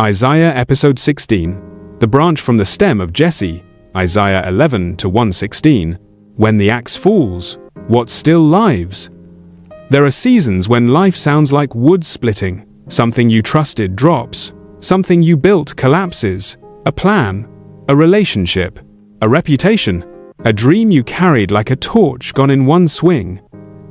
Isaiah episode 16, the branch from the stem of Jesse, Isaiah 11 to 1:16, when the axe falls, what still lives? There are seasons when life sounds like wood splitting. Something you trusted drops. Something you built collapses. A plan, a relationship, a reputation, a dream you carried like a torch gone in one swing.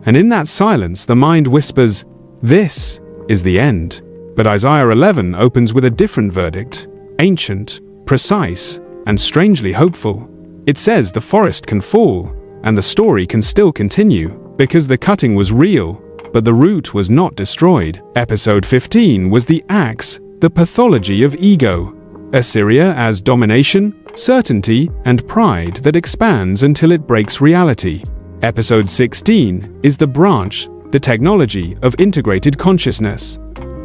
And in that silence, the mind whispers, "This is the end." But Isaiah 11 opens with a different verdict, ancient, precise, and strangely hopeful. It says the forest can fall, and the story can still continue, because the cutting was real, but the root was not destroyed. Episode 15 was the axe, the pathology of ego. Assyria as domination, certainty, and pride that expands until it breaks reality. Episode 16 is the branch, the technology of integrated consciousness.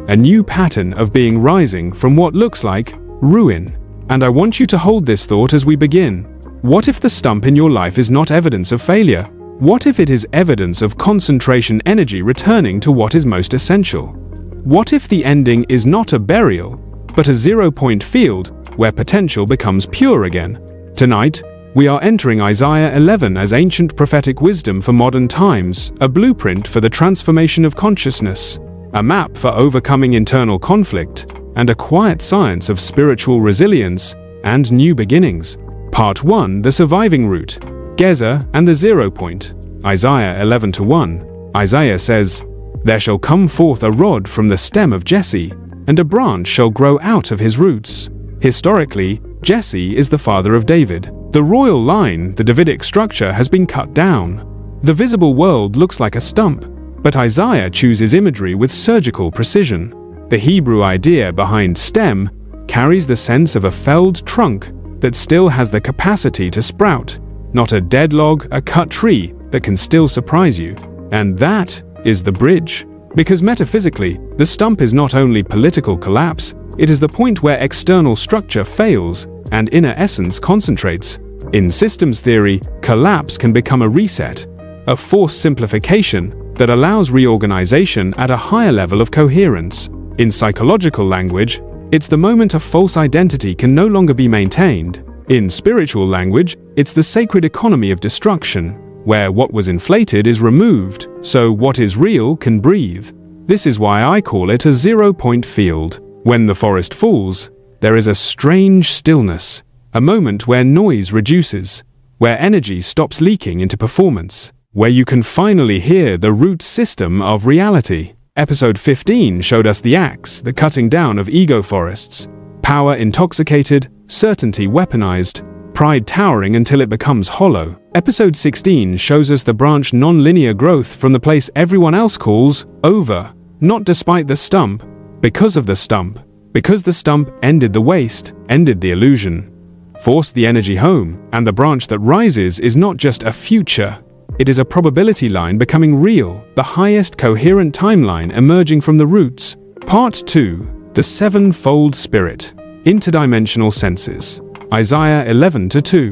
A new pattern of being rising from what looks like ruin. And I want you to hold this thought as we begin. What if the stump in your life is not evidence of failure? What if it is evidence of concentration energy returning to what is most essential? What if the ending is not a burial, but a zero-point field where potential becomes pure again? Tonight, we are entering Isaiah 11 as ancient prophetic wisdom for modern times, a blueprint for the transformation of consciousness, a map for overcoming internal conflict, and a quiet science of spiritual resilience and new beginnings. Part 1, the surviving root, Gezer and the 0 point. Isaiah 11 to 1. Isaiah says, "There shall come forth a rod from the stem of Jesse, and a branch shall grow out of his roots." Historically, Jesse is the father of David. The royal line, the Davidic structure, has been cut down. The visible world looks like a stump, but Isaiah chooses imagery with surgical precision. The Hebrew idea behind stem carries the sense of a felled trunk that still has the capacity to sprout, not a dead log, a cut tree that can still surprise you. And that is the bridge. Because metaphysically, the stump is not only political collapse, it is the point where external structure fails and inner essence concentrates. In systems theory, collapse can become a reset, a forced simplification that allows reorganization at a higher level of coherence. In psychological language, it's the moment a false identity can no longer be maintained. In spiritual language, it's the sacred economy of destruction, where what was inflated is removed, so what is real can breathe. This is why I call it a zero-point field. When the forest falls, there is a strange stillness, a moment where noise reduces, where energy stops leaking into performance, where you can finally hear the root system of reality. Episode 15 showed us the axe, the cutting down of ego forests, power intoxicated, certainty weaponized, pride towering until it becomes hollow. Episode 16 shows us the branch non-linear growth from the place everyone else calls over, not despite the stump, because of the stump, because the stump ended the waste, ended the illusion, forced the energy home, and the branch that rises is not just a future, it is a probability line becoming real, the highest coherent timeline emerging from the roots. Part 2, the sevenfold spirit, interdimensional senses. Isaiah 11 to 2.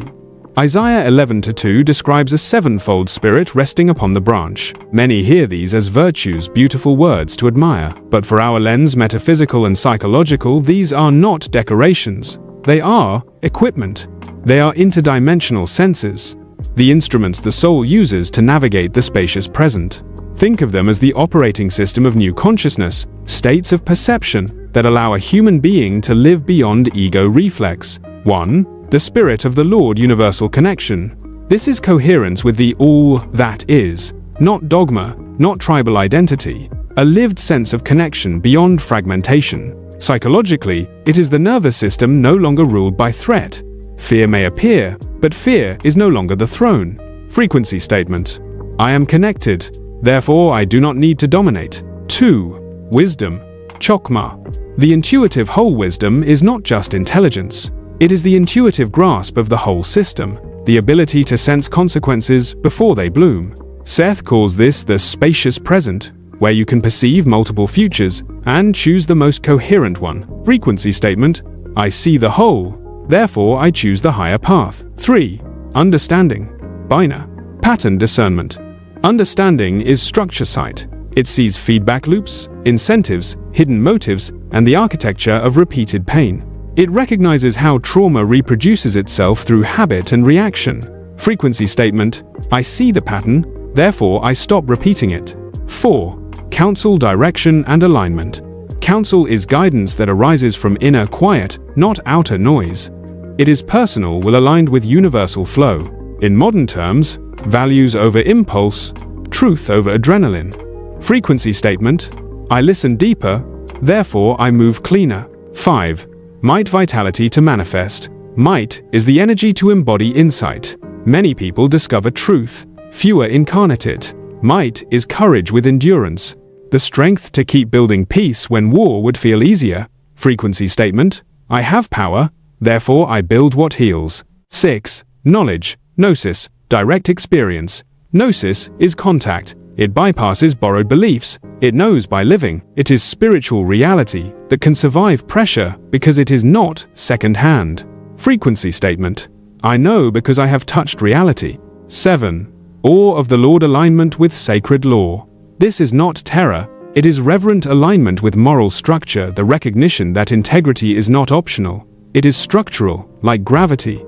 Isaiah 11 to 2 describes a sevenfold spirit resting upon the branch. Many hear these as virtues, beautiful words to admire, but for our lens, metaphysical and psychological, these are not decorations. They are equipment. They are interdimensional senses, the instruments the soul uses to navigate the spacious present. Think of them as the operating system of new consciousness, states of perception that allow a human being to live beyond ego reflex. 1. The Spirit of the Lord universal connection. This is coherence with the all that is, not dogma, not tribal identity, a lived sense of connection beyond fragmentation. Psychologically, it is the nervous system no longer ruled by threat. Fear may appear, but fear is no longer the throne. Frequency statement. I am connected, therefore I do not need to dominate. 2. Wisdom. Chokmah. The intuitive whole wisdom is not just intelligence. It is the intuitive grasp of the whole system, the ability to sense consequences before they bloom. Seth calls this the spacious present, where you can perceive multiple futures and choose the most coherent one. Frequency statement. I see the whole, therefore I choose the higher path. 3. Understanding. Binah. Pattern discernment. Understanding is structure sight. It sees feedback loops, incentives, hidden motives, and the architecture of repeated pain. It recognizes how trauma reproduces itself through habit and reaction. Frequency statement: I see the pattern, therefore I stop repeating it. 4. Counsel, direction, and alignment. Counsel is guidance that arises from inner quiet, not outer noise. It is personal, will aligned with universal flow. In modern terms, values over impulse, truth over adrenaline. Frequency statement: I listen deeper, therefore I move cleaner. 5. Might, vitality to manifest. Might is the energy to embody insight. Many people discover truth, fewer incarnate it. Might is courage with endurance, the strength to keep building peace when war would feel easier. Frequency statement: I have power, therefore I build what heals. 6. Knowledge, gnosis, direct experience. Gnosis is contact. It bypasses borrowed beliefs. It knows by living. It is spiritual reality that can survive pressure because it is not second-hand. Frequency statement: I know because I have touched reality. 7. Awe of the Lord, alignment with sacred law. This is not terror, it is reverent alignment with moral structure, the recognition that integrity is not optional. It is structural, like gravity.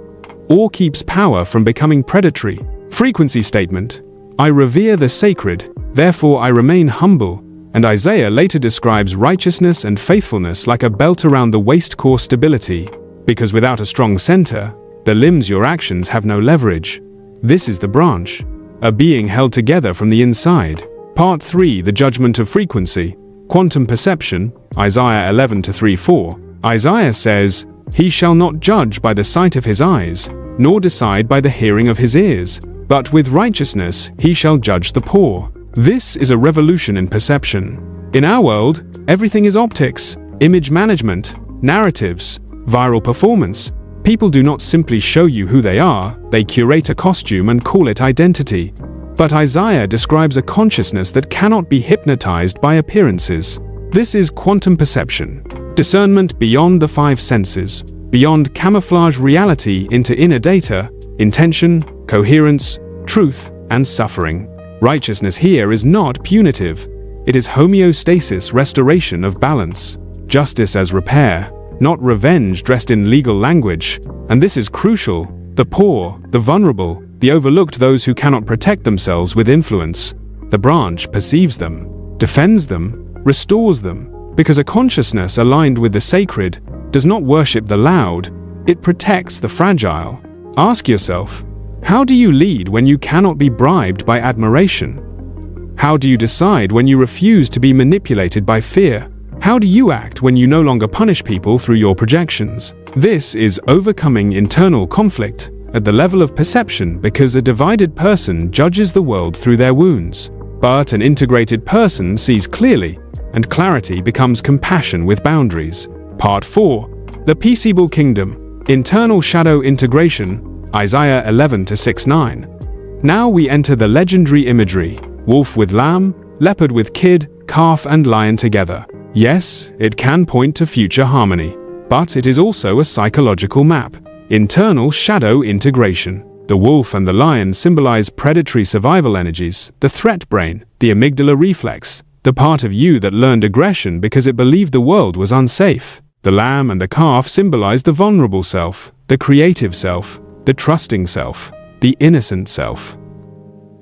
Awe keeps power from becoming predatory. Frequency statement: I revere the sacred, therefore I remain humble. And Isaiah later describes righteousness and faithfulness like a belt around the waist, core stability. Because without a strong center, the limbs, your actions, have no leverage. This is the branch, a being held together from the inside. Part 3: The Judgment of Frequency. Quantum Perception, Isaiah 11:3-4. Isaiah says, He shall not judge by the sight of his eyes, nor decide by the hearing of his ears, but with righteousness he shall judge the poor. This is a revolution in perception. In our world, everything is optics, image management, narratives, viral performance. People do not simply show you who they are, they curate a costume and call it identity. But Isaiah describes a consciousness that cannot be hypnotized by appearances. This is quantum perception, discernment beyond the 5 senses, beyond camouflage reality into inner data, intention, coherence, truth, and suffering. Righteousness here is not punitive. It is homeostasis, restoration of balance. Justice as repair, not revenge dressed in legal language. And this is crucial. The poor, the vulnerable, the overlooked, those who cannot protect themselves with influence. The branch perceives them, defends them, restores them, because a consciousness aligned with the sacred does not worship the loud, it protects the fragile. Ask yourself, how do you lead when you cannot be bribed by admiration? How do you decide when you refuse to be manipulated by fear? How do you act when you no longer punish people through your projections? This is overcoming internal conflict at the level of perception, because a divided person judges the world through their wounds. But an integrated person sees clearly, and clarity becomes compassion with boundaries. Part 4: The Peaceable Kingdom. Internal Shadow Integration, Isaiah 11:6-9. Now we enter the legendary imagery: wolf with lamb, leopard with kid, calf and lion together. Yes, it can point to future harmony, but it is also a psychological map. Internal shadow integration. The wolf and the lion symbolize predatory survival energies, the threat brain, the amygdala reflex, the part of you that learned aggression because it believed the world was unsafe. The lamb and the calf symbolize the vulnerable self, the creative self, the trusting self, the innocent self.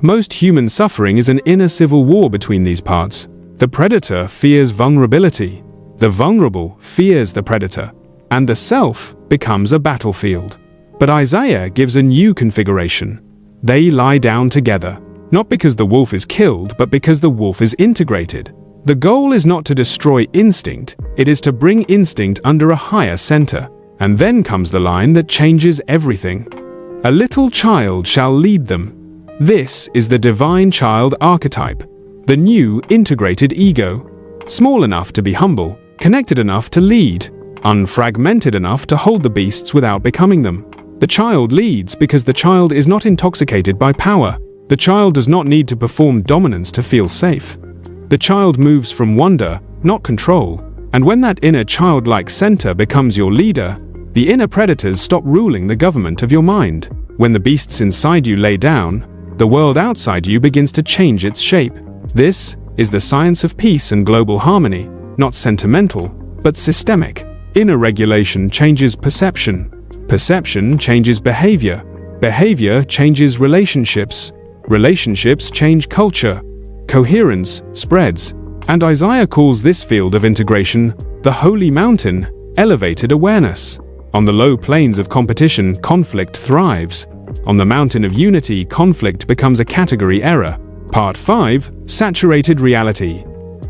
Most human suffering is an inner civil war between these parts. The predator fears vulnerability, the vulnerable fears the predator, and the self becomes a battlefield. But Isaiah gives a new configuration. They lie down together, not because the wolf is killed, but because the wolf is integrated. The goal is not to destroy instinct, it is to bring instinct under a higher center. And then comes the line that changes everything. A little child shall lead them. This is the divine child archetype, the new integrated ego, small enough to be humble, connected enough to lead, unfragmented enough to hold the beasts without becoming them. The child leads because the child is not intoxicated by power. The child does not need to perform dominance to feel safe. The child moves from wonder, not control. And when that inner childlike center becomes your leader, the inner predators stop ruling the government of your mind. When the beasts inside you lay down, the world outside you begins to change its shape. This is the science of peace and global harmony, not sentimental, but systemic. Inner regulation changes perception. Perception changes behavior. Behavior changes relationships. Relationships change culture. Coherence spreads. And Isaiah calls this field of integration the holy mountain, elevated awareness. On the low plains of competition, conflict thrives. On the mountain of unity, conflict becomes a category error. Part 5. Saturated reality.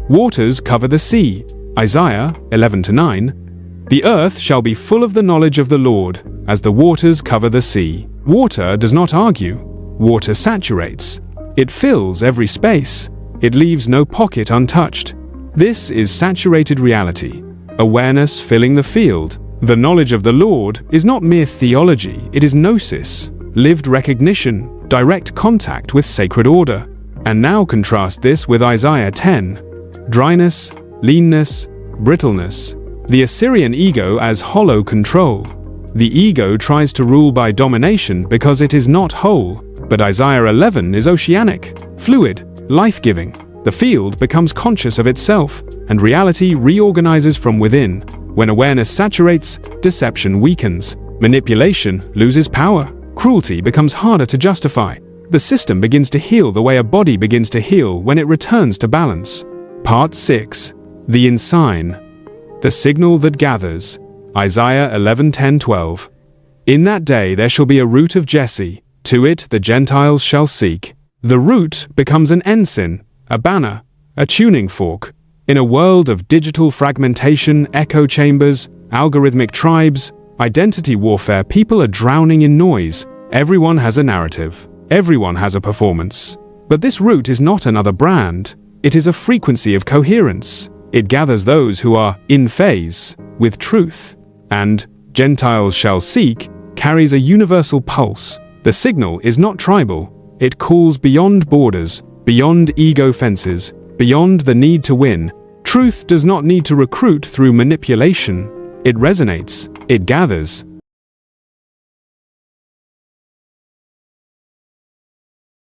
Waters cover the sea. Isaiah 11-9. The earth shall be full of the knowledge of the Lord, as the waters cover the sea. Water does not argue. Water saturates. It fills every space. It leaves no pocket untouched. This is saturated reality. Awareness filling the field. The knowledge of the Lord is not mere theology, it is gnosis, lived recognition, direct contact with sacred order. And now contrast this with Isaiah 10. Dryness, leanness, brittleness. The Assyrian ego as hollow control. The ego tries to rule by domination because it is not whole, but Isaiah 11 is oceanic, fluid, life-giving. The field becomes conscious of itself, and reality reorganizes from within. When awareness saturates, deception weakens, manipulation loses power, cruelty becomes harder to justify. The system begins to heal the way a body begins to heal when it returns to balance. Part 6. The ensign. The signal that gathers. Isaiah 11:10-12. In that day there shall be a root of Jesse, to it the Gentiles shall seek. The root becomes an ensign, a banner, a tuning fork. In a world of digital fragmentation, echo chambers, algorithmic tribes, identity warfare, people are drowning in noise. Everyone has a narrative. Everyone has a performance. But this root is not another brand. It is a frequency of coherence. It gathers those who are in phase with truth. And Gentiles shall seek carries a universal pulse. The signal is not tribal. It calls beyond borders, beyond ego fences, beyond the need to win. Truth does not need to recruit through manipulation. It resonates, it gathers,